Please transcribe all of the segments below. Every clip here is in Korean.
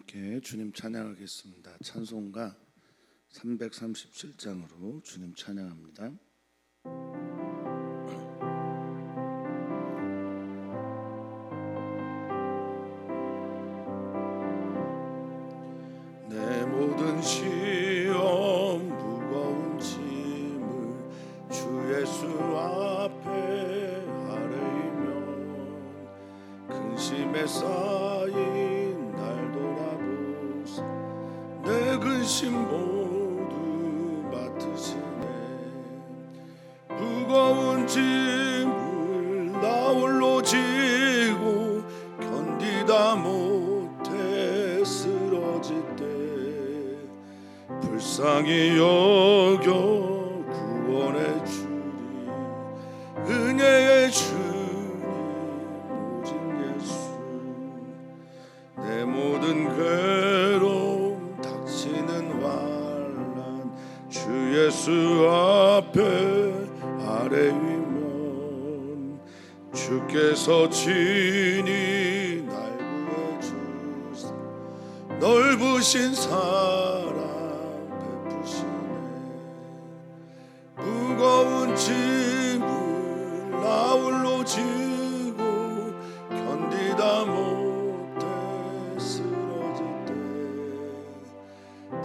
함께 주님 찬양하겠습니다. 찬송가 337장으로 주님 찬양합니다. 내 모든 시험 무거운 짐을 주 예수 앞에 아뢰이면 근심에 쌓인 날 돌아보사 내 근심 모두 맡으시네. 무거운 짐을 나 홀로 지고 견디다 못해 쓰러질 때 불쌍히 여겨 구원해 주리. 은혜의 주님 오직 예수. 내 모든 괴로움 닥치는 환난 주 예수 앞에 아뢰이면 주께서 친히 날 구해주사 넓으신 사랑 무거운 짐을 나 홀로 지고 견디다 못해 쓰러질 때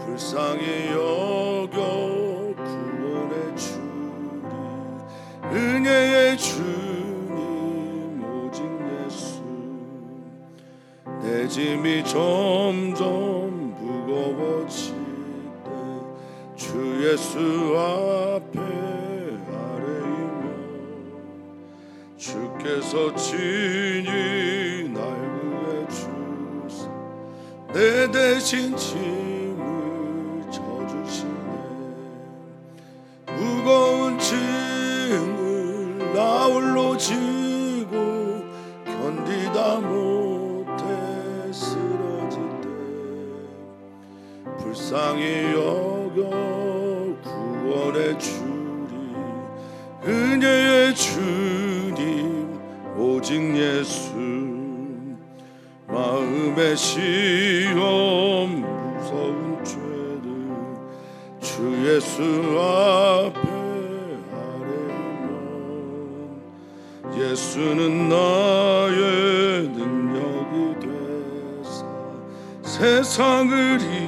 불쌍히 여겨 구원해 주리. 은혜의 주님 오직 예수. 내 짐이 점점 무거워질 때 주 예수 앞에 아뢰이면 주께서 친히 날 구해주사 내 대신 짐을 져주시네. 무거운 짐을 나 홀로 지고 견디다 못해 쓰러질 때 불쌍히 여겨 구원해 주리. 은혜의 주님 오직 예수. 마음의 시험 무서운 죄를 주 예수 앞에 아뢰면 예수는 나의 능력이 되사 세상을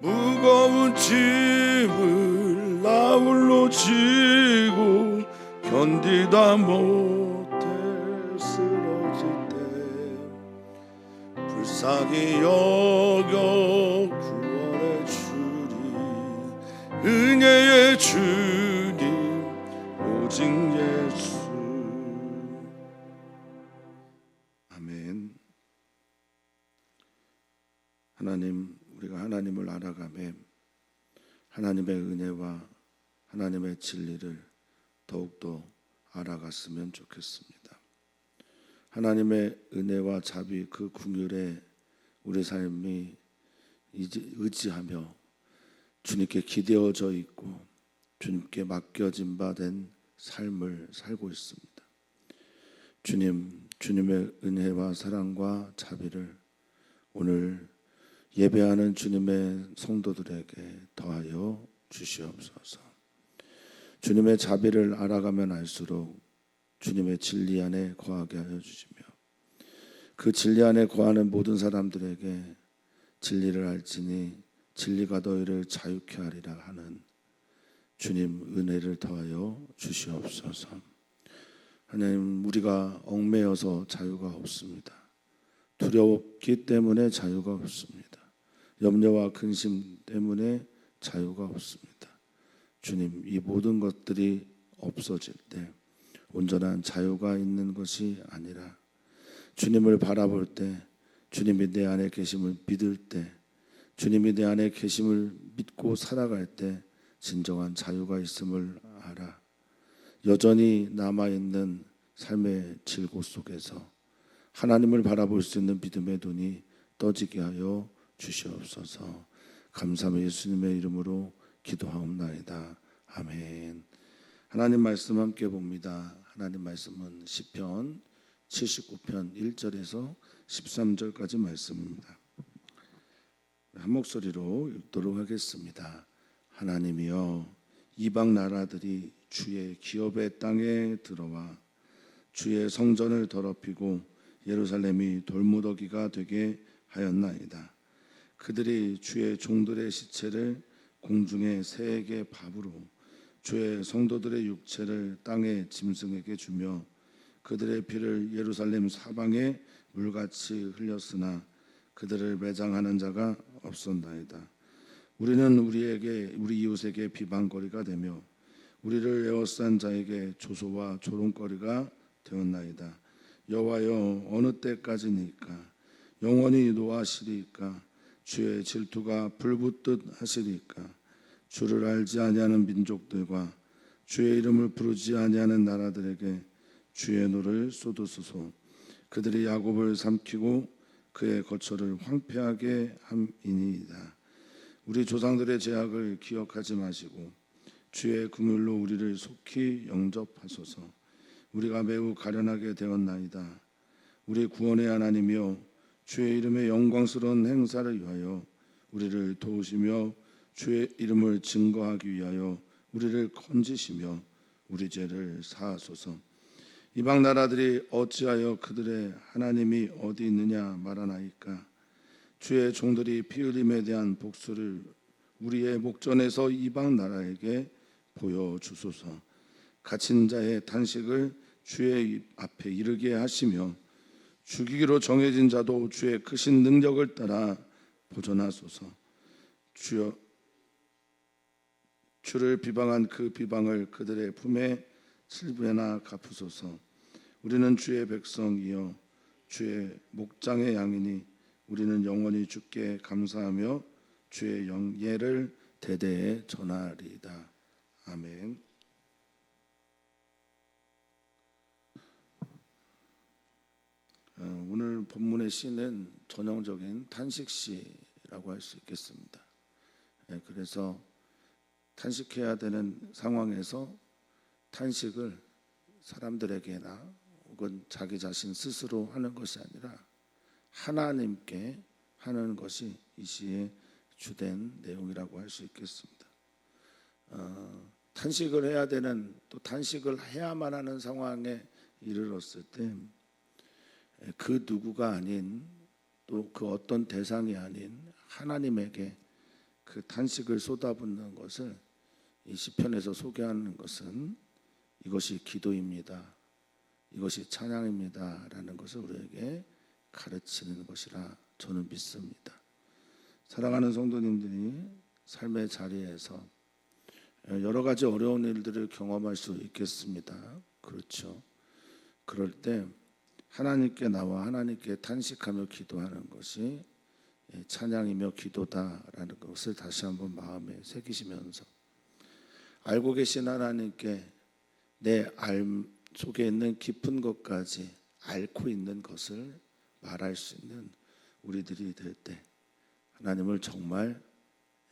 무거운 짐을 나 홀로 지고 견디다 못해 쓰러질 때 불쌍히 여겨 구원해 주리. 은혜의 주님 오직 예수. 아멘. 하나님, 우리가 하나님을 알아가며 하나님의 은혜와 하나님의 진리를 더욱더 알아갔으면 좋겠습니다. 하나님의 은혜와 자비 그 긍휼에 우리 삶이 의지하며 주님께 기대어져 있고 주님께 맡겨진 바 된 삶을 살고 있습니다. 주님의 은혜와 사랑과 자비를 오늘 예배하는 주님의 성도들에게 더하여 주시옵소서. 주님의 자비를 알아가면 알수록 주님의 진리 안에 거하게 하여 주시며 그 진리 안에 거하는 모든 사람들에게 진리를 알지니 진리가 너희를 자유케 하리라 하는 주님 은혜를 더하여 주시옵소서. 하나님, 우리가 얽매여서 자유가 없습니다. 두렵기 때문에 자유가 없습니다. 염려와 근심 때문에 자유가 없습니다. 주님, 이 모든 것들이 없어질 때 온전한 자유가 있는 것이 아니라 주님을 바라볼 때, 주님이 내 안에 계심을 믿을 때, 주님이 내 안에 계심을 믿고 살아갈 때 진정한 자유가 있음을 알아 여전히 남아있는 삶의 질고 속에서 하나님을 바라볼 수 있는 믿음의 눈이 떠지게 하여 주시옵소서. 감사하며 예수님의 이름으로 기도하옵나이다. 아멘. 하나님 말씀 함께 봅니다. 하나님 말씀은 시편 79편 1절에서 13절까지 말씀입니다. 한 목소리로 읽도록 하겠습니다. 하나님이여, 이방 나라들이 주의 기업의 땅에 들어와 주의 성전을 더럽히고 예루살렘이 돌무더기가 되게 하였나이다. 그들이 주의 종들의 시체를 공중의 새에게 밥으로, 주의 성도들의 육체를 땅의 짐승에게 주며 그들의 피를 예루살렘 사방에 물같이 흘렸으나 그들을 매장하는 자가 없었나이다. 우리는 우리 이웃에게 비방거리가 되며 우리를 에워싼 자에게 조소와 조롱거리가 되었나이다. 여호와여, 어느 때까지니까? 영원히 노하시리이까? 주의 질투가 불붙듯 하시리이까? 주를 알지 아니하는 민족들과 주의 이름을 부르지 아니하는 나라들에게 주의 노를 쏟으소서. 그들이 야곱을 삼키고 그의 거처를 황폐하게 함이니이다. 우리 조상들의 죄악을 기억하지 마시고 주의 긍휼로 우리를 속히 영접하소서. 우리가 매우 가련하게 되었나이다. 우리 구원의 하나님이여, 주의 이름의 영광스러운 행사를 위하여 우리를 도우시며 주의 이름을 증거하기 위하여 우리를 건지시며 우리 죄를 사하소서. 이방 나라들이 어찌하여 그들의 하나님이 어디 있느냐 말하나이까? 주의 종들이 피 흘림에 대한 복수를 우리의 목전에서 이방 나라에게 보여주소서. 갇힌 자의 탄식을 주의 앞에 이르게 하시며 죽이기로 정해진 자도 주의 크신 능력을 따라 보존하소서. 주여, 주를 비방한 그 비방을 그들의 품에 7배나 갚으소서. 우리는 주의 백성이요 주의 목장의 양이니 우리는 영원히 주께 감사하며 주의 영예를 대대에 전하리이다. 아멘. 오늘 본문의 시는 전형적인 탄식시라고 할 수 있겠습니다. 그래서 탄식해야 되는 상황에서 탄식을 사람들에게나 혹은 자기 자신 스스로 하는 것이 아니라 하나님께 하는 것이 이 시의 주된 내용이라고 할 수 있겠습니다. 탄식을 해야 되는, 또 탄식을 해야만 하는 상황에 이르렀을 때 그 누구가 아닌, 또 그 어떤 대상이 아닌 하나님에게 그 탄식을 쏟아붓는 것을 이 시편에서 소개하는 것은 이것이 기도입니다, 이것이 찬양입니다 라는 것을 우리에게 가르치는 것이라 저는 믿습니다. 사랑하는 성도님들이 삶의 자리에서 여러 가지 어려운 일들을 경험할 수 있겠습니다. 그렇죠. 그럴 때 하나님께 나와 하나님께 탄식하며 기도하는 것이 찬양이며 기도다라는 것을 다시 한번 마음에 새기시면서 알고 계신 하나님께 내 알 속에 있는 깊은 것까지 앓고 있는 것을 말할 수 있는 우리들이 될 때 하나님을 정말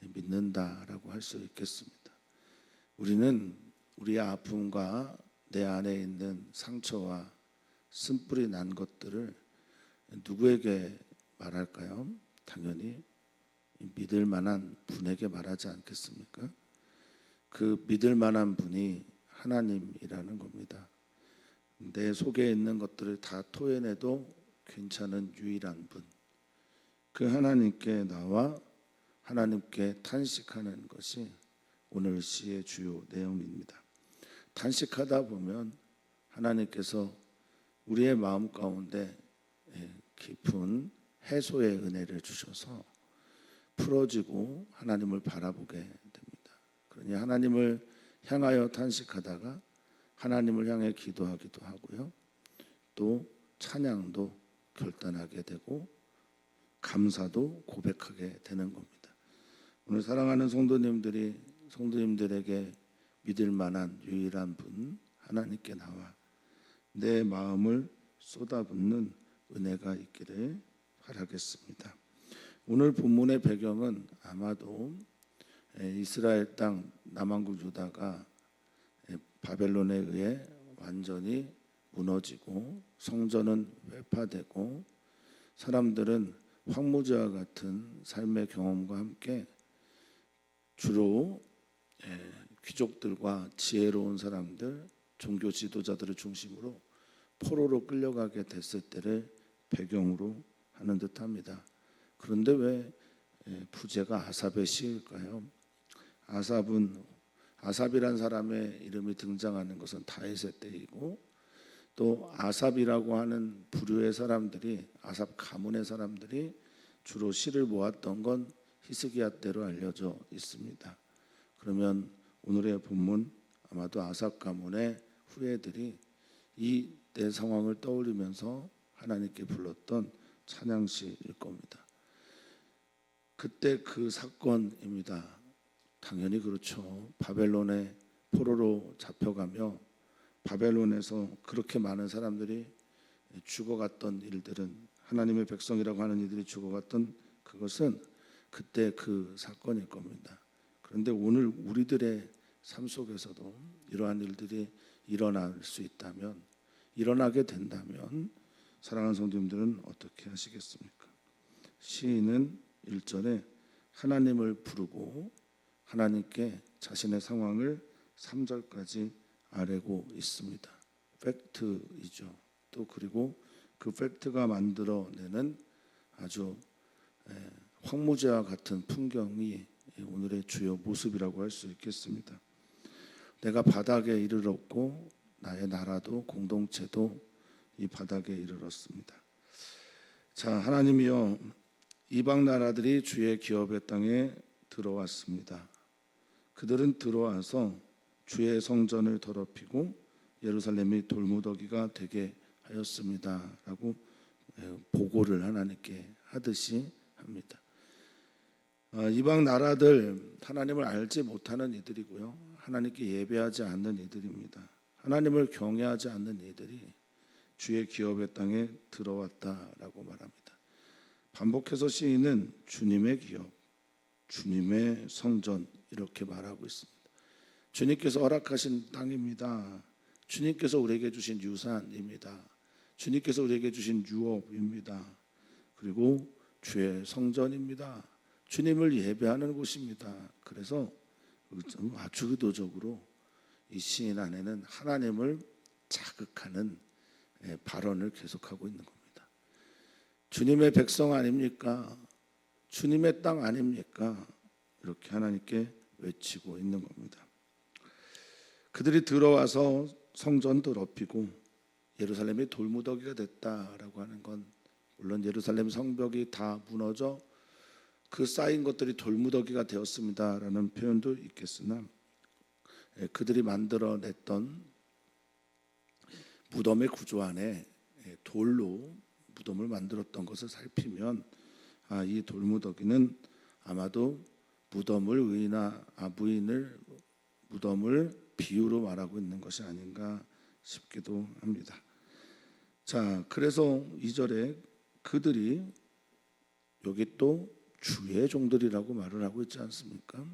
믿는다라고 할 수 있겠습니다. 우리는 우리의 아픔과 내 안에 있는 상처와 쓴뿌리 난 것들을 누구에게 말할까요? 당연히 믿을 만한 분에게 말하지 않겠습니까? 그 믿을 만한 분이 하나님이라는 겁니다. 내 속에 있는 것들을 다 토해내도 괜찮은 유일한 분, 그 하나님께 나와 하나님께 탄식하는 것이 오늘 시의 주요 내용입니다. 탄식하다 보면 하나님께서 우리의 마음 가운데 깊은 해소의 은혜를 주셔서 풀어지고 하나님을 바라보게 됩니다. 그러니 하나님을 향하여 탄식하다가 하나님을 향해 기도하기도 하고요, 또 찬양도 결단하게 되고 감사도 고백하게 되는 겁니다. 오늘 사랑하는 성도님들에게 믿을 만한 유일한 분 하나님께 나와 내 마음을 쏟아붓는 은혜가 있기를 바라겠습니다. 오늘 본문의 배경은 아마도 이스라엘 땅 남왕국 유다가 바벨론에 의해 완전히 무너지고 성전은 회파되고 사람들은 황무지와 같은 삶의 경험과 함께 주로 귀족들과 지혜로운 사람들, 종교 지도자들을 중심으로 포로로 끌려가게 됐을 때를 배경으로 하는 듯합니다. 그런데 왜 부제가 아삽의 시일까요? 아삽이란 사람의 이름이 등장하는 것은 다윗의 때이고, 또 아삽이라고 하는 부류의 사람들이, 아삽 가문의 사람들이 주로 시를 모았던 건 히스기야 때로 알려져 있습니다. 그러면 오늘의 본문 아마도 아삽 가문의 후예들이 이 때 상황을 떠올리면서 하나님께 불렀던 찬양시일 겁니다. 그때 그 사건입니다. 당연히 그렇죠. 바벨론에 포로로 잡혀가며 바벨론에서 그렇게 많은 사람들이 죽어갔던 일들은, 하나님의 백성이라고 하는 이들이 죽어갔던 그것은 그때 그 사건일 겁니다. 그런데 오늘 우리들의 삶 속에서도 이러한 일들이 일어날 수 있다면, 일어나게 된다면 사랑하는 성도님들은 어떻게 하시겠습니까? 시인은 1절에 하나님을 부르고 하나님께 자신의 상황을 3절까지 아뢰고 있습니다. 팩트이죠. 또 그리고 그 팩트가 만들어내는 아주 황무지와 같은 풍경이 오늘의 주요 모습이라고 할 수 있겠습니다. 내가 바닥에 이르렀고 나의 나라도 공동체도 이 바닥에 이르렀습니다. 자, 하나님이여, 이방 나라들이 주의 기업의 땅에 들어왔습니다. 그들은 들어와서 주의 성전을 더럽히고 예루살렘이 돌무더기가 되게 하였습니다 라고 보고를 하나님께 하듯이 합니다. 이방 나라들, 하나님을 알지 못하는 이들이고요, 하나님께 예배하지 않는 이들입니다. 하나님을 경외하지 않는 이들이 주의 기업의 땅에 들어왔다라고 말합니다. 반복해서 시인은 주님의 기업, 주님의 성전 이렇게 말하고 있습니다. 주님께서 허락하신 땅입니다. 주님께서 우리에게 주신 유산입니다. 주님께서 우리에게 주신 유업입니다. 그리고 주의 성전입니다. 주님을 예배하는 곳입니다. 그래서 아주 의도적으로 이 시인 안에는 하나님을 자극하는 발언을 계속하고 있는 겁니다. 주님의 백성 아닙니까? 주님의 땅 아닙니까? 이렇게 하나님께 외치고 있는 겁니다. 그들이 들어와서 성전 더럽히고 예루살렘이 돌무더기가 됐다라고 하는 건, 물론 예루살렘 성벽이 다 무너져 그 쌓인 것들이 돌무더기가 되었습니다라는 표현도 있겠으나, 그들이 만들어냈던 무덤의 구조 안에 돌로 무덤을 만들었던 것을 살피면, 이 돌무더기는 아마도 무덤을 비유로 말하고 있는 것이 아닌가 싶기도 합니다. 자, 그래서 2절에 그들이, 여기 또 주의 종들이라고 말을 하고 있지 않습니까?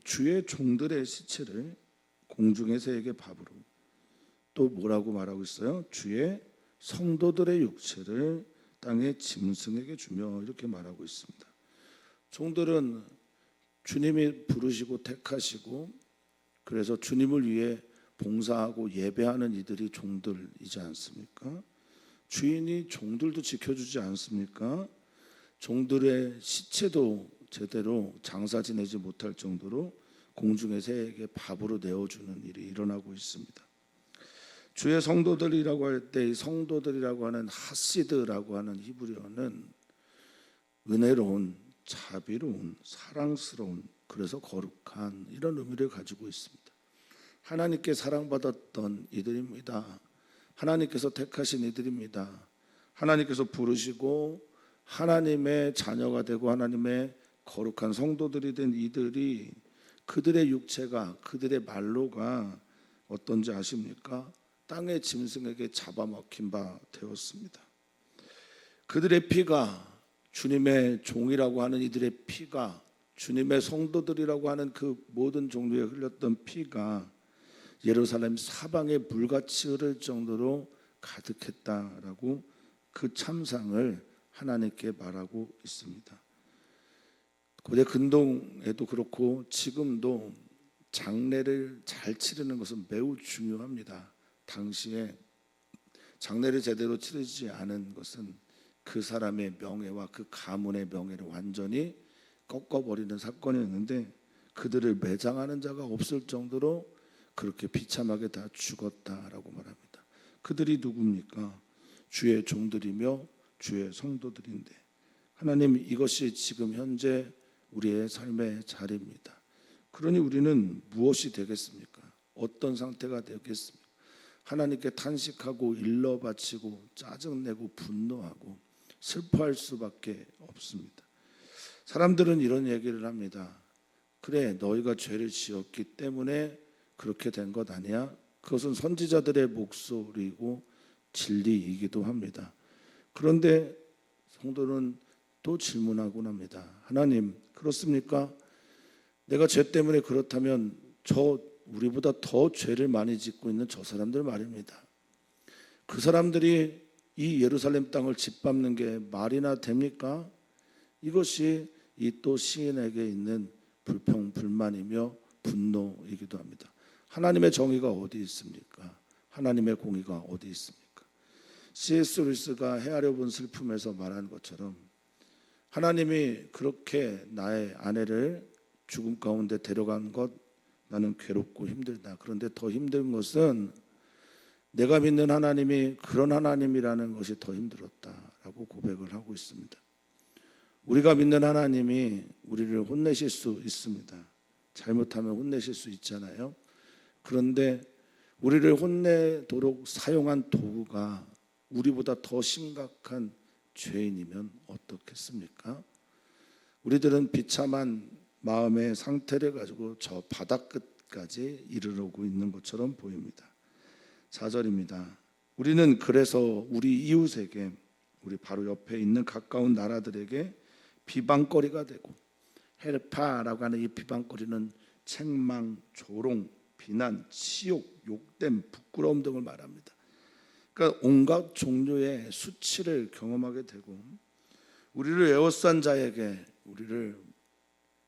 주의 종들의 시체를 공중의 새에게 밥으로, 또 뭐라고 말하고 있어요? 주의 성도들의 육체를 땅의 짐승에게 주며, 이렇게 말하고 있습니다. 종들은 주님이 부르시고 택하시고, 그래서 주님을 위해 봉사하고 예배하는 이들이 종들이지 않습니까? 주인이 종들도 지켜주지 않습니까? 종들의 시체도 제대로 장사 지내지 못할 정도로 공중의 새에게 밥으로 내어주는 일이 일어나고 있습니다. 주의 성도들이라고 할 때, 이 성도들이라고 하는 하시드라고 하는 히브리어는 은혜로운, 자비로운, 사랑스러운, 그래서 거룩한, 이런 의미를 가지고 있습니다. 하나님께 사랑받았던 이들입니다. 하나님께서 택하신 이들입니다. 하나님께서 부르시고 하나님의 자녀가 되고 하나님의 거룩한 성도들이 된 이들이, 그들의 육체가, 그들의 말로가 어떤지 아십니까? 땅의 짐승에게 잡아먹힌 바 되었습니다. 그들의 피가, 주님의 종이라고 하는 이들의 피가, 주님의 성도들이라고 하는 그 모든 종류에 흘렸던 피가 예루살렘 사방에 물같이 흐를 정도로 가득했다라고 그 참상을 하나님께 말하고 있습니다. 고대 근동에도 그렇고 지금도 장례를 잘 치르는 것은 매우 중요합니다. 당시에 장례를 제대로 치르지 않은 것은 그 사람의 명예와 그 가문의 명예를 완전히 꺾어버리는 사건이었는데, 그들을 매장하는 자가 없을 정도로 그렇게 비참하게 다 죽었다라고 말합니다. 그들이 누굽니까? 주의 종들이며 주의 성도들인데, 하나님, 이것이 지금 현재 우리의 삶의 자리입니다. 그러니 우리는 무엇이 되겠습니까? 어떤 상태가 되겠습니까? 하나님께 탄식하고 일러 바치고 짜증내고 분노하고 슬퍼할 수밖에 없습니다. 사람들은 이런 얘기를 합니다. 그래, 너희가 죄를 지었기 때문에 그렇게 된 것 아니야? 그것은 선지자들의 목소리고 진리이기도 합니다. 그런데 성도는 또 질문하곤 합니다. 하나님, 그렇습니까? 내가 죄 때문에 그렇다면 우리보다 더 죄를 많이 짓고 있는 저 사람들 말입니다. 그 사람들이 이 예루살렘 땅을 짓밟는 게 말이나 됩니까? 이것이 이 또 시인에게 있는 불평, 불만이며 분노이기도 합니다. 하나님의 정의가 어디 있습니까? 하나님의 공의가 어디 있습니까? C.S. 루이스가 헤아려 본 슬픔에서 말한 것처럼, 하나님이 그렇게 나의 아내를 죽음 가운데 데려간 것, 나는 괴롭고 힘들다. 그런데 더 힘든 것은 내가 믿는 하나님이 그런 하나님이라는 것이 더 힘들었다라고 고백을 하고 있습니다. 우리가 믿는 하나님이 우리를 혼내실 수 있습니다. 잘못하면 혼내실 수 있잖아요. 그런데 우리를 혼내도록 사용한 도구가 우리보다 더 심각한 죄인이면 어떻겠습니까? 우리들은 비참한 마음의 상태를 가지고 저 바닥 끝까지 이르러고 있는 것처럼 보입니다. 4절입니다. 우리는 그래서 우리 이웃에게, 우리 바로 옆에 있는 가까운 나라들에게 비방거리가 되고, 헬파라고 하는 이 비방거리는 책망, 조롱, 비난, 치욕, 욕됨, 부끄러움 등을 말합니다. 그러니까 온갖 종류의 수치를 경험하게 되고, 우리를 에워싼 자에게, 우리를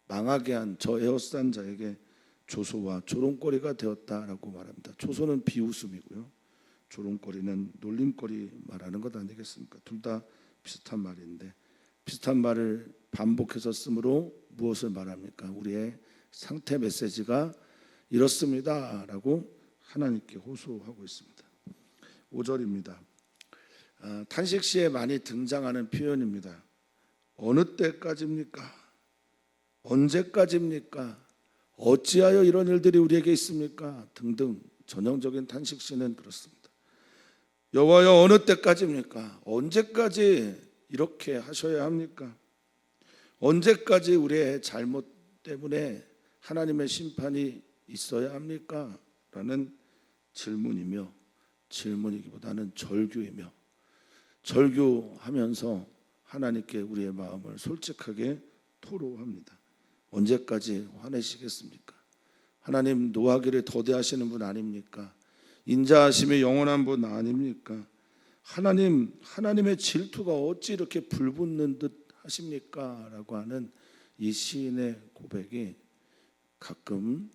망하게 한 저 에워싼 자에게 조소와 조롱거리가 되었다라고 말합니다. 조소는 비웃음이고요, 조롱거리는 놀림거리 말하는 것 아니겠습니까? 둘 다 비슷한 말인데, 비슷한 말을 반복해서 쓰므로 무엇을 말합니까? 우리의 상태 메시지가 이렇습니다 라고 하나님께 호소하고 있습니다. 5절입니다. 탄식 시에 많이 등장하는 표현입니다. 어느 때까지입니까? 언제까지입니까? 어찌하여 이런 일들이 우리에게 있습니까? 등등 전형적인 탄식 시는 그렇습니다. 여호와여, 어느 때까지입니까? 언제까지 이렇게 하셔야 합니까? 언제까지 우리의 잘못 때문에 하나님의 심판이 있어야 합니까? 라는 질문이며, 질문이기보다는 절규이며, 절규하면서 하나님께 우리의 마음을 솔직하게 토로합니다. 언제까지 화내시겠습니까? 하나님, 노하기를 더디하시는 분 아닙니까? 인자하심이 영원한 분 아닙니까? 하나님의 질투가 어찌 이렇게 불붙는 듯 하십니까? 라고 하는 이 시인의 고백이 가끔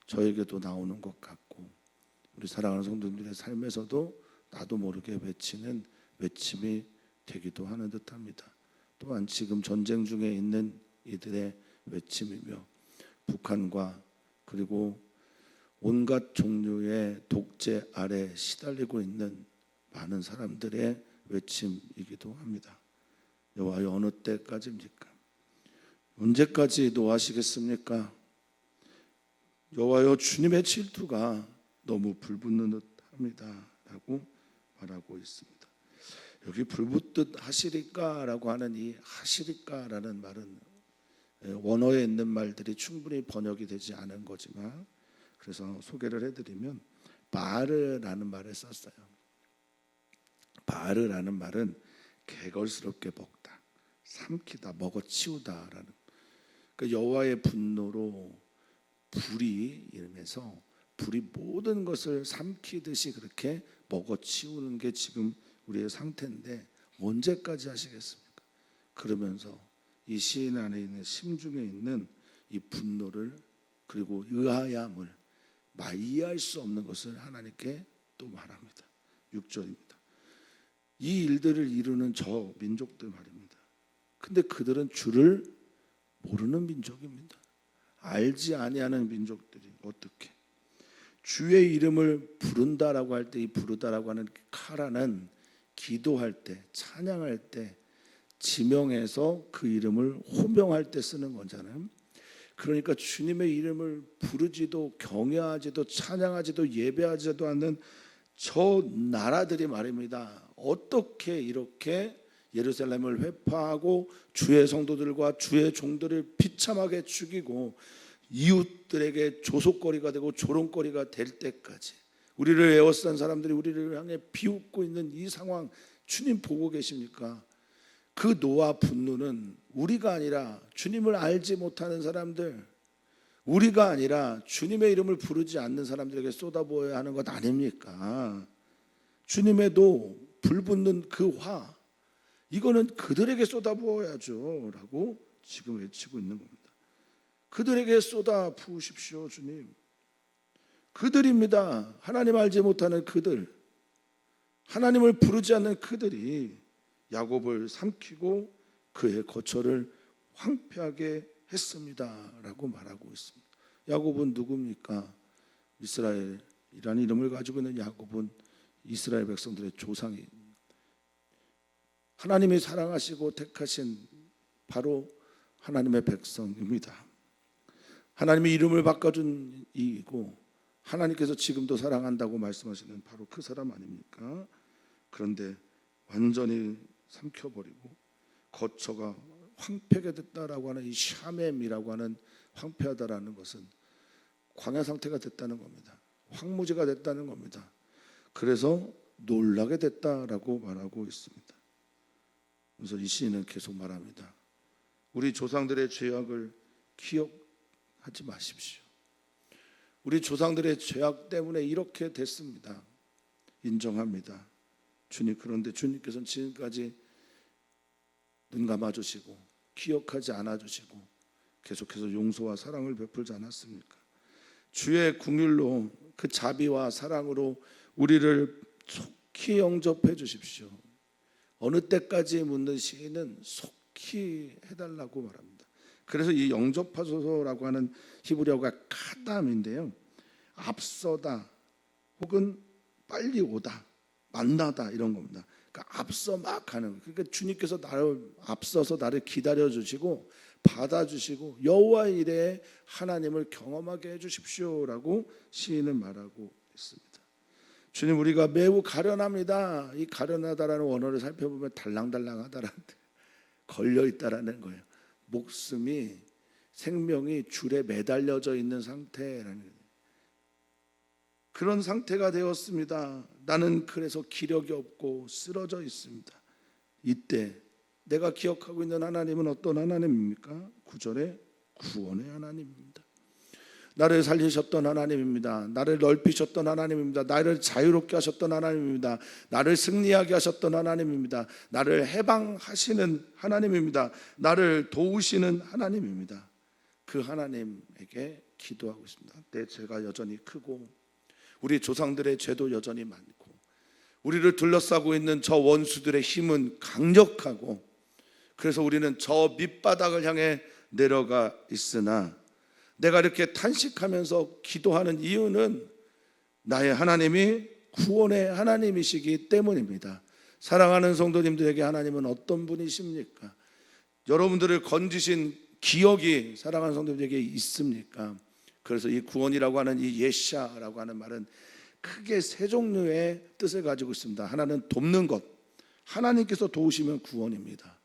저에게도 나오는 것 같고, 우리 사랑하는 성도님들의 삶에서도 나도 모르게 외치는 외침이 되기도 하는 듯합니다. 또한 지금 전쟁 중에 있는 이들의 외침이며, 북한과 그리고 온갖 종류의 독재 아래 시달리고 있는 많은 사람들의 외침이기도 합니다. 여호와여, 어느 때까지입니까? 언제까지 노하시겠습니까? 여호와여, 주님의 질투가 너무 불붙는 듯합니다 라고 말하고 있습니다. 여기 불붙듯 하시리까라고 하는 이 하시리까라는 말은 원어에 있는 말들이 충분히 번역이 되지 않은 거지만, 그래서 소개를 해드리면 바르라는 말을 썼어요. 바르라는 말은 개걸스럽게 먹다, 삼키다, 먹어치우다라는, 그러니까 여호와의 분노로 불이 일면서 불이 모든 것을 삼키듯이 그렇게 먹어치우는 게 지금 우리의 상태인데 언제까지 하시겠습니까? 그러면서 이 시인 안에 있는 심중에 있는 이 분노를 그리고 의아함을 이해할 수 없는 것을 하나님께 또 말합니다. 6절입니다. 이 일들을 이루는 저 민족들 말입니다. 근데 그들은 주를 모르는 민족입니다. 알지 아니하는 민족들이 어떻게 주의 이름을 부른다라고 할 때 이 부르다라고 하는 카라는 기도할 때 찬양할 때 지명해서 그 이름을 호명할 때 쓰는 거잖아요. 그러니까 주님의 이름을 부르지도 경외하지도 찬양하지도 예배하지도 않는 저 나라들이 말입니다. 어떻게 이렇게 예루살렘을 회파하고 주의 성도들과 주의 종들을 비참하게 죽이고 이웃들에게 조속거리가 되고 조롱거리가 될 때까지 우리를 에워싼 사람들이 우리를 향해 비웃고 있는 이 상황 주님 보고 계십니까? 그 노와 분노는 우리가 아니라 주님을 알지 못하는 사람들, 우리가 아니라 주님의 이름을 부르지 않는 사람들에게 쏟아부어야 하는 것 아닙니까? 주님의 노, 불붙는 그 화, 이거는 그들에게 쏟아부어야죠 라고 지금 외치고 있는 겁니다. 그들에게 쏟아 부으십시오 주님. 그들입니다. 하나님 알지 못하는 그들, 하나님을 부르지 않는 그들이 야곱을 삼키고 그의 거처를 황폐하게 했습니다 라고 말하고 있습니다. 야곱은 누굽니까? 이스라엘이라는 이름을 가지고 있는 야곱은 이스라엘 백성들의 조상이 하나님이 사랑하시고 택하신 바로 하나님의 백성입니다. 하나님이 이름을 바꿔준 이고 하나님께서 지금도 사랑한다고 말씀하시는 바로 그 사람 아닙니까? 그런데 완전히 삼켜버리고 거처가 황폐하게 됐다라고 하는 이 샤멤이라고 하는 황폐하다라는 것은 광야 상태가 됐다는 겁니다. 황무지가 됐다는 겁니다. 그래서 놀라게 됐다라고 말하고 있습니다. 그래서 이 시인은 계속 말합니다. 우리 조상들의 죄악을 기억하지 마십시오. 우리 조상들의 죄악 때문에 이렇게 됐습니다. 인정합니다. 주님, 그런데 주님께서는 지금까지 눈 감아주시고 기억하지 않아주시고 계속해서 용서와 사랑을 베풀지 않았습니까? 주의 긍휼로 그 자비와 사랑으로 우리를 속히 영접해 주십시오. 어느 때까지 묻는 시인은 속히 해달라고 말합니다. 그래서 이 영접하소서라고 하는 히브리어가 카담인데요, 앞서다 혹은 빨리 오다, 만나다 이런 겁니다. 그러니까 앞서 막 하는, 그러니까 주님께서 나를 앞서서 나를 기다려주시고 받아주시고 여호와의 일에 하나님을 경험하게 해주십시오라고 시인은 말하고 있습니다. 주님, 우리가 매우 가련합니다. 이 가련하다라는 원어를 살펴보면 달랑달랑하다라는, 걸려있다라는 거예요. 목숨이, 생명이 줄에 매달려져 있는 상태라는, 그런 상태가 되었습니다. 나는 그래서 기력이 없고 쓰러져 있습니다. 이때 내가 기억하고 있는 하나님은 어떤 하나님입니까? 9절에 구원의 하나님입니다. 나를 살리셨던 하나님입니다. 나를 넓히셨던 하나님입니다. 나를 자유롭게 하셨던 하나님입니다. 나를 승리하게 하셨던 하나님입니다. 나를 해방하시는 하나님입니다. 나를 도우시는 하나님입니다. 그 하나님에게 기도하고 있습니다. 내 죄가 여전히 크고 우리 조상들의 죄도 여전히 많고 우리를 둘러싸고 있는 저 원수들의 힘은 강력하고 그래서 우리는 저 밑바닥을 향해 내려가 있으나 내가 이렇게 탄식하면서 기도하는 이유는 나의 하나님이 구원의 하나님이시기 때문입니다. 사랑하는 성도님들에게 하나님은 어떤 분이십니까? 여러분들을 건지신 기억이 사랑하는 성도님들에게 있습니까? 그래서 이 구원이라고 하는 이 예샤라고 하는 말은 크게 세 종류의 뜻을 가지고 있습니다. 하나는 돕는 것, 하나님께서 도우시면 구원입니다.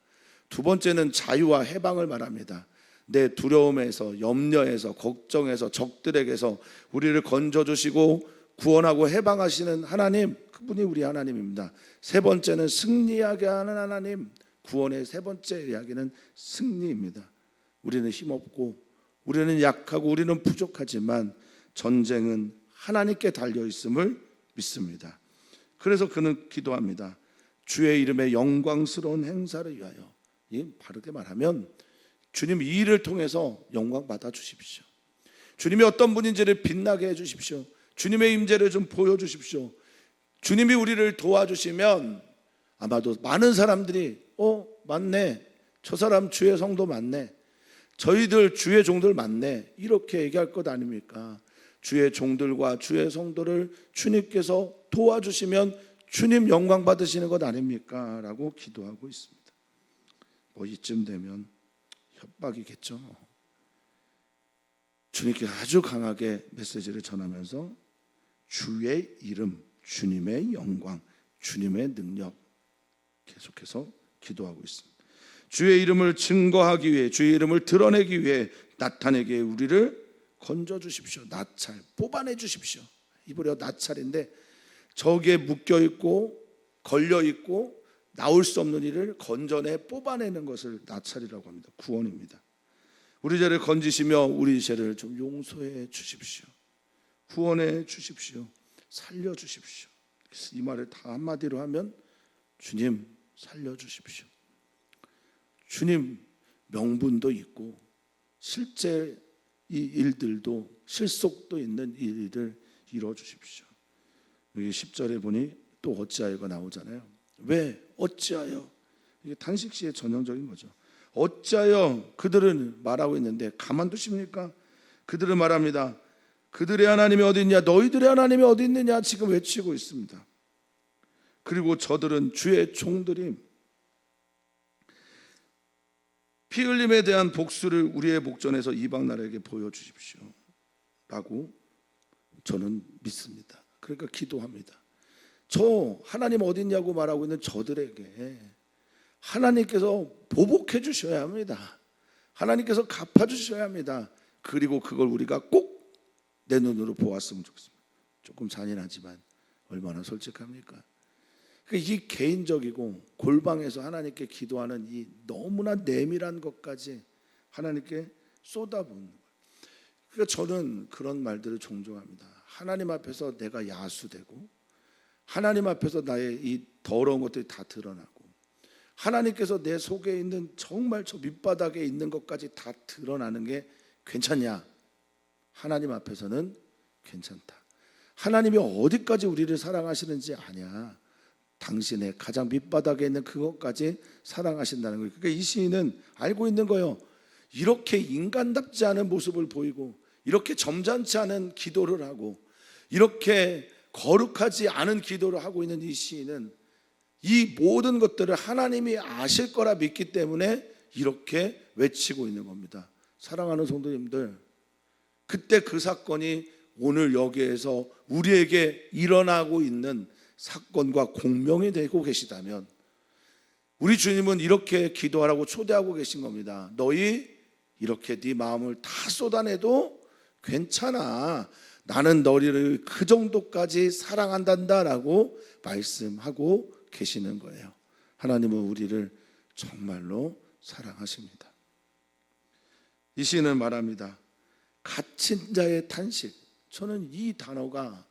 두 번째는 자유와 해방을 말합니다. 내 두려움에서, 염려에서, 걱정에서, 적들에게서 우리를 건져주시고 구원하고 해방하시는 하나님, 그분이 우리 하나님입니다. 세 번째는 승리하게 하는 하나님, 구원의 세 번째 이야기는 승리입니다. 우리는 힘없고 우리는 약하고 우리는 부족하지만 전쟁은 하나님께 달려 있음을 믿습니다. 그래서 그는 기도합니다. 주의 이름의 영광스러운 행사를 위하여. 바르게 말하면 주님 이 일을 통해서 영광 받아 주십시오. 주님이 어떤 분인지를 빛나게 해 주십시오. 주님의 임재를 좀 보여주십시오. 주님이 우리를 도와주시면 아마도 많은 사람들이 맞네, 저 사람 주의 성도 맞네, 저희들 주의 종들 맞네, 이렇게 얘기할 것 아닙니까? 주의 종들과 주의 성도를 주님께서 도와주시면 주님 영광 받으시는 것 아닙니까? 라고 기도하고 있습니다. 이쯤 되면 협박이겠죠. 주님께 아주 강하게 메시지를 전하면서 주의 이름, 주님의 영광, 주님의 능력 계속해서 기도하고 있습니다. 주의 이름을 증거하기 위해, 주의 이름을 드러내기 위해 나타내게 우리를 건져 주십시오. 나찰, 뽑아내 주십시오. 이브리어 나찰인데 저기에 묶여 있고 걸려 있고 나올 수 없는 일을 건져내 뽑아내는 것을 나찰이라고 합니다. 구원입니다. 우리 죄를 건지시며 우리 죄를 좀 용서해 주십시오. 구원해 주십시오. 살려 주십시오. 이 말을 다 한마디로 하면 주님 살려 주십시오. 주님 명분도 있고 실제 이 일들도 실속도 있는 일을 이루어 주십시오. 여기 10절에 보니 또 어찌하여가 나오잖아요. 왜? 어찌하여? 이게 단식시의 전형적인 거죠. 어찌하여 그들은 말하고 있는데 가만두십니까? 그들은 말합니다. 그들의 하나님이 어디 있냐? 너희들의 하나님이 어디 있느냐? 지금 외치고 있습니다. 그리고 저들은 주의 종들임. 피 흘림에 대한 복수를 우리의 목전에서 이방 나라에게 보여주십시오 라고 저는 믿습니다. 그러니까 기도합니다. 저 하나님 어디 있냐고 말하고 있는 저들에게 하나님께서 보복해 주셔야 합니다. 하나님께서 갚아 주셔야 합니다. 그리고 그걸 우리가 꼭 내 눈으로 보았으면 좋겠습니다. 조금 잔인하지만 얼마나 솔직합니까? 이 개인적이고 골방에서 하나님께 기도하는 이 너무나 내밀한 것까지 하나님께 쏟아붓는 거예요. 그러니까 저는 그런 말들을 종종 합니다. 하나님 앞에서 내가 야수되고 하나님 앞에서 나의 이 더러운 것들이 다 드러나고 하나님께서 내 속에 있는 정말 저 밑바닥에 있는 것까지 다 드러나는 게 괜찮냐? 하나님 앞에서는 괜찮다. 하나님이 어디까지 우리를 사랑하시는지 아냐? 당신의 가장 밑바닥에 있는 그것까지 사랑하신다는 거예요. 그러니까 이 시인은 알고 있는 거예요. 이렇게 인간답지 않은 모습을 보이고 이렇게 점잖지 않은 기도를 하고 이렇게 거룩하지 않은 기도를 하고 있는 이 시인은 이 모든 것들을 하나님이 아실 거라 믿기 때문에 이렇게 외치고 있는 겁니다. 사랑하는 성도님들, 그때 그 사건이 오늘 여기에서 우리에게 일어나고 있는 사건과 공명이 되고 계시다면 우리 주님은 이렇게 기도하라고 초대하고 계신 겁니다. 너희 이렇게 네 마음을 다 쏟아내도 괜찮아. 나는 너희를 그 정도까지 사랑한단다라고 말씀하고 계시는 거예요. 하나님은 우리를 정말로 사랑하십니다. 이 시인은 말합니다. 갇힌 자의 탄식. 저는 이 단어가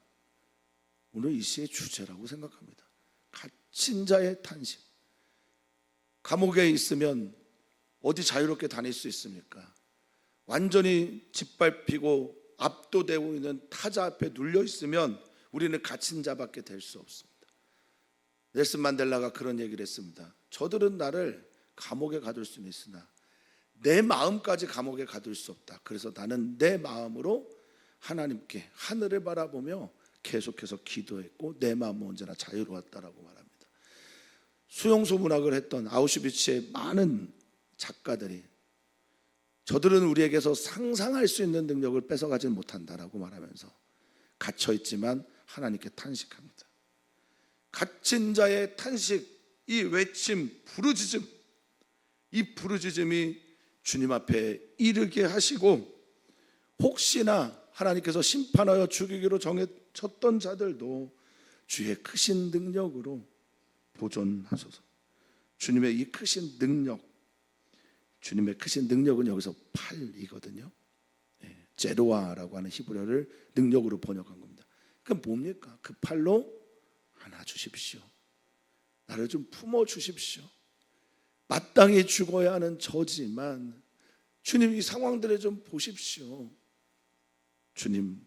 오늘 이 시의 주제라고 생각합니다. 갇힌 자의 탄식. 감옥에 있으면 어디 자유롭게 다닐 수 있습니까? 완전히 짓밟히고 압도되고 있는 타자 앞에 눌려 있으면 우리는 갇힌 자밖에 될 수 없습니다. 넬슨 만델라가 그런 얘기를 했습니다. 저들은 나를 감옥에 가둘 수는 있으나 내 마음까지 감옥에 가둘 수 없다. 그래서 나는 내 마음으로 하나님께 하늘을 바라보며 계속해서 기도했고 내 마음은 언제나 자유로웠다라고 말합니다. 수용소 문학을 했던 아우슈비츠의 많은 작가들이 저들은 우리에게서 상상할 수 있는 능력을 뺏어가지는 못한다라고 말하면서 갇혀있지만 하나님께 탄식합니다. 갇힌 자의 탄식, 이 외침, 부르짖음, 이 부르짖음이 주님 앞에 이르게 하시고 혹시나 하나님께서 심판하여 죽이기로 정해졌던 자들도 주의 크신 능력으로 보존하소서. 주님의 이 크신 능력, 주님의 크신 능력은 여기서 팔이거든요. 제로아라고 하는 히브리어를 능력으로 번역한 겁니다. 그 뭡니까? 그 팔로 안아주십시오. 나를 좀 품어주십시오. 마땅히 죽어야 하는 저지만 주님 이 상황들을 좀 보십시오. 주님,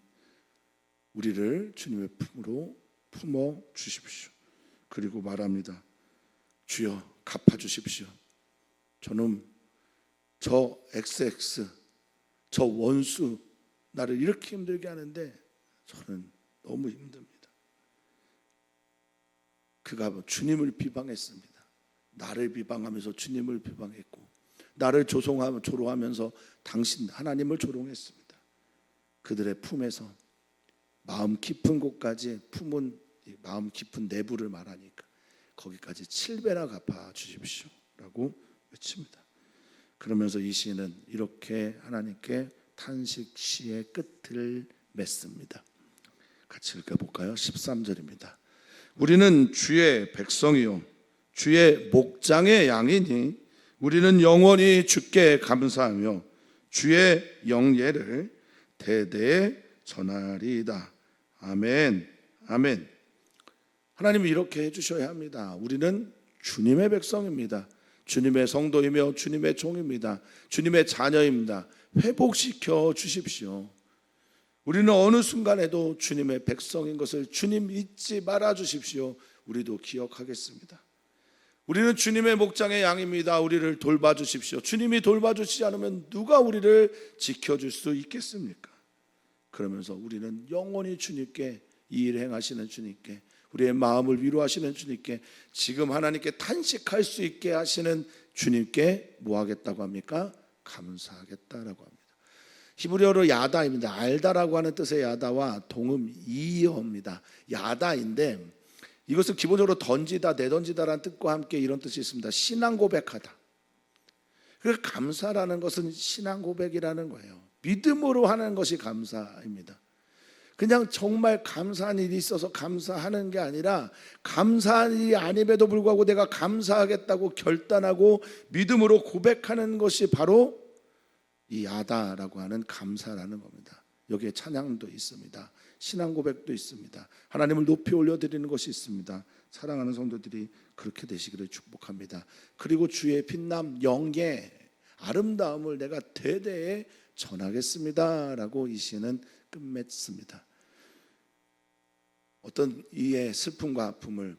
우리를 주님의 품으로 품어주십시오. 그리고 말합니다. 주여 갚아주십시오. 저는 저 XX, 저 원수 나를 이렇게 힘들게 하는데 저는 너무 힘듭니다. 그가 주님을 비방했습니다. 나를 비방하면서 주님을 비방했고, 나를 조롱하면서 당신 하나님을 조롱했습니다. 그들의 품에서 마음 깊은 곳까지 품은 마음 깊은 내부를 말하니까 거기까지 7배나 갚아 주십시오 라고 외칩니다. 그러면서 이 시인은 이렇게 하나님께 탄식 시의 끝을 맺습니다. 같이 읽어볼까요? 13절입니다. 우리는 주의 백성이요 주의 목장의 양이니 우리는 영원히 주께 감사하며 주의 영예를 대대에 전하리이다. 아멘. 아멘. 하나님은 이렇게 해주셔야 합니다. 우리는 주님의 백성입니다. 주님의 성도이며 주님의 종입니다. 주님의 자녀입니다. 회복시켜 주십시오. 우리는 어느 순간에도 주님의 백성인 것을 주님 잊지 말아 주십시오. 우리도 기억하겠습니다. 우리는 주님의 목장의 양입니다. 우리를 돌봐주십시오. 주님이 돌봐주시지 않으면 누가 우리를 지켜줄 수 있겠습니까? 그러면서 우리는 영원히 주님께 이 일 행하시는 주님께, 우리의 마음을 위로하시는 주님께, 지금 하나님께 탄식할 수 있게 하시는 주님께 뭐 하겠다고 합니까? 감사하겠다라고 합니다. 히브리어로 야다입니다. 알다라고 하는 뜻의 야다와 동음 이어입니다. 야다인데 이것은 기본적으로 던지다, 내던지다라는 뜻과 함께 이런 뜻이 있습니다. 신앙 고백하다. 그래서 감사라는 것은 신앙 고백이라는 거예요. 믿음으로 하는 것이 감사입니다. 그냥 정말 감사한 일이 있어서 감사하는 게 아니라 감사한 일이 아님에도 불구하고 내가 감사하겠다고 결단하고 믿음으로 고백하는 것이 바로 이 야다라고 하는 감사라는 겁니다. 여기에 찬양도 있습니다. 신앙 고백도 있습니다. 하나님을 높이 올려드리는 것이 있습니다. 사랑하는 성도들이 그렇게 되시기를 축복합니다. 그리고 주의 빛남 영예 아름다움을 내가 대대에 전하겠습니다 라고 이 시는 끝맺습니다. 어떤 이의 슬픔과 아픔을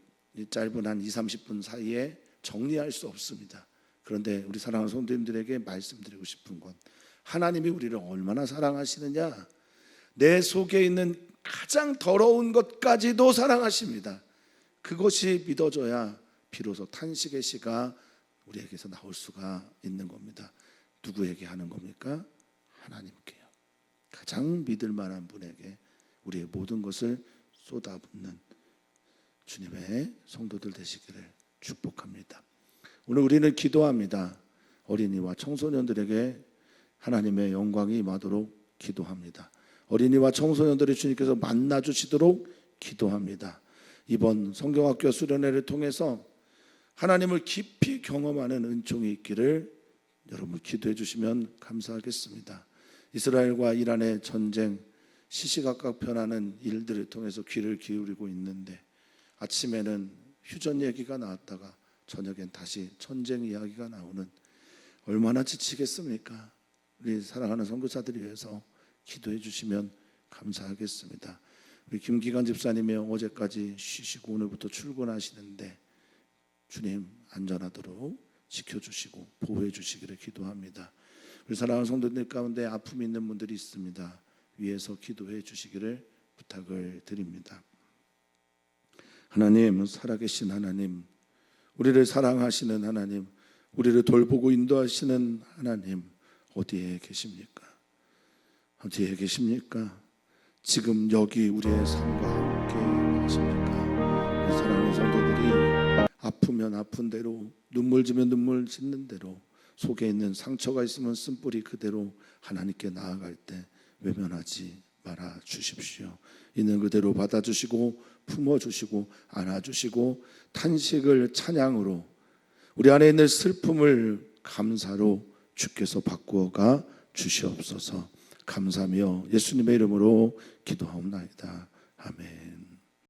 짧은 한 20-30분 사이에 정리할 수 없습니다. 그런데 우리 사랑하는 성도님들에게 말씀드리고 싶은 건 하나님이 우리를 얼마나 사랑하시느냐, 내 속에 있는 가장 더러운 것까지도 사랑하십니다. 그것이 믿어져야 비로소 탄식의 시가 우리에게서 나올 수가 있는 겁니다. 누구에게 하는 겁니까? 하나님께요. 가장 믿을 만한 분에게 우리의 모든 것을 쏟아붓는 주님의 성도들 되시기를 축복합니다. 오늘 우리는 기도합니다. 어린이와 청소년들에게 하나님의 영광이 임하도록 기도합니다. 어린이와 청소년들을 주님께서 만나주시도록 기도합니다. 이번 성경학교 수련회를 통해서 하나님을 깊이 경험하는 은총이 있기를 여러분 기도해 주시면 감사하겠습니다. 이스라엘과 이란의 전쟁, 시시각각 변하는 일들을 통해서 귀를 기울이고 있는데 아침에는 휴전 얘기가 나왔다가 저녁엔 다시 전쟁 이야기가 나오는, 얼마나 지치겠습니까? 우리 사랑하는 선교사들을 위해서 기도해 주시면 감사하겠습니다. 우리 김기관 집사님이 어제까지 쉬시고 오늘부터 출근하시는데 주님 안전하도록 지켜주시고 보호해 주시기를 기도합니다. 우리 사랑하는 성도들 가운데 아픔이 있는 분들이 있습니다. 위에서 기도해 주시기를 부탁을 드립니다. 하나님, 살아계신 하나님, 우리를 사랑하시는 하나님, 우리를 돌보고 인도하시는 하나님, 어디에 계십니까? 어디에 계십니까? 지금 여기 우리의 삶과 함께 계십니까? 우리 사랑하는 성도들이 아프면 아픈 대로, 눈물 지면 눈물 짓는 대로, 속에 있는 상처가 있으면 쓴뿌리 그대로 하나님께 나아갈 때 외면하지 말아 주십시오. 있는 그대로 받아주시고 품어주시고 안아주시고 탄식을 찬양으로, 우리 안에 있는 슬픔을 감사로 주께서 바꾸어가 주시옵소서. 감사하며 예수님의 이름으로 기도하옵나이다.